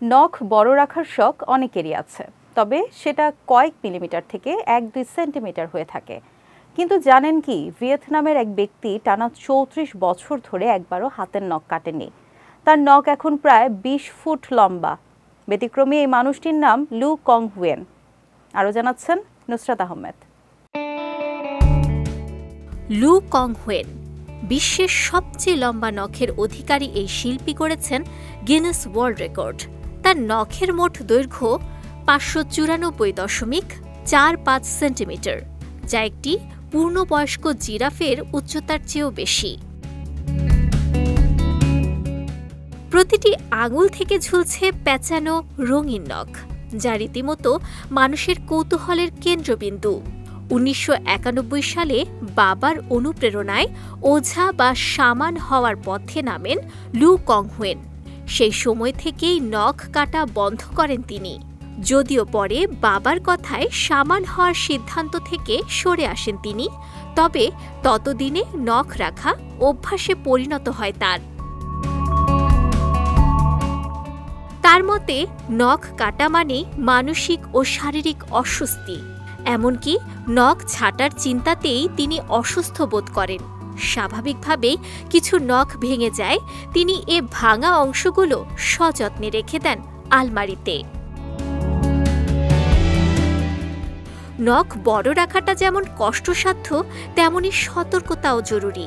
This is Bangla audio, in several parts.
নখ বড় রাখার শখ অনেকেরই আছে, তবে সেটা কয়েক মিলিমিটার থেকে 1-2 সেন্টিমিটার হয়ে থাকে। কিন্তু জানেন কি, ভিয়েতনামের এক ব্যক্তি টানা 34 বছর ধরে একবারও হাতের নখ কাটেননি। তার নখ এখন প্রায় 20 ফুট লম্বা। ব্যতিক্রমী এই মানুষটির নাম লু কং হুয়েন। আরও জানাচ্ছেন নুসরাত আহমেদ। লু কং হুয়েন বিশ্বের সবচেয়ে লম্বা নখের অধিকারী এই শিল্পী করেছেন গিনেস ওয়ার্ল্ড রেকর্ড। তার নখের মোট দৈর্ঘ্য 594.45 সেন্টিমিটার, যা একটি পূর্ণবয়স্ক জিরাফের উচ্চতার চেয়েও বেশি। প্রতিটি আঙুল থেকে ঝুলছে পেঁচানো রঙিন নখ, যা রীতিমতো মানুষের কৌতূহলের কেন্দ্রবিন্দু। 1991 সালে বাবার অনুপ্রেরণায় ওঝা বা শামান হওয়ার পথে নামেন লু কং হুয়েন। সেই সময় থেকেই নখ কাটা বন্ধ করেন তিনি, যদিও পরে বাবার কথায় শামান হওয়ার সিদ্ধান্ত থেকে সরে আসেন তিনি। তবে ততদিনে নখ রাখা অভ্যাসে পরিণত হয় তার। তার মতে নখ কাটা মানে মানসিক ও শারীরিক অস্বস্তি। এমনকি নখ ছাঁটার চিন্তাতেই তিনি অসুস্থ বোধ করেন। স্বাভাবিকভাবেই কিছু নখ ভেঙে যায়, তিনি এ ভাঙা অংশগুলো সযত্নে রেখে দেন আলমারিতে। নখ বড় রাখাটা যেমন কষ্টসাধ্য, তেমনি সতর্কতাও জরুরি।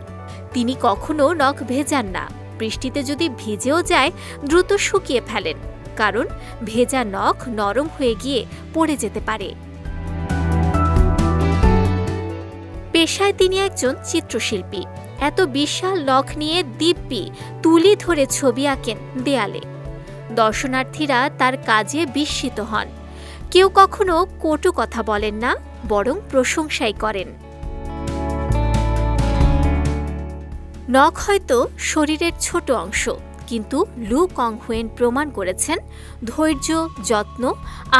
তিনি কখনো নখ ভেজান না। বৃষ্টিতে যদি ভিজেও যায় দ্রুত শুকিয়ে ফেলেন, কারণ ভেজা নখ নরম হয়ে গিয়ে পড়ে যেতে পারে। পেশায় তিনি একজন চিত্রশিল্পী। এত বিশাল নখ নিয়ে দিব্যি তুলি ধরে ছবি আঁকেন দেয়ালে। দর্শনার্থীরা তার কাজে বিস্মিত হন। কেউ কখনো কটু কথা বলেন না, বরং প্রশংসাই করেন। নখ হয়তো শরীরের ছোট অংশ, কিন্তু লু কং হুয়েন প্রমাণ করেছেন ধৈর্য, যত্ন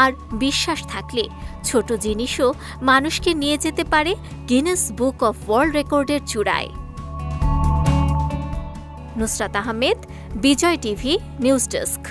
আর বিশ্বাস থাকলে ছোট জিনিসও মানুষকে নিয়ে যেতে পারে গিনেস বুক অফ ওয়ার্ল্ড রেকর্ডের চূড়ায়। নুসরাত আহমেদ, বিজয় টিভি নিউজ ডেস্ক।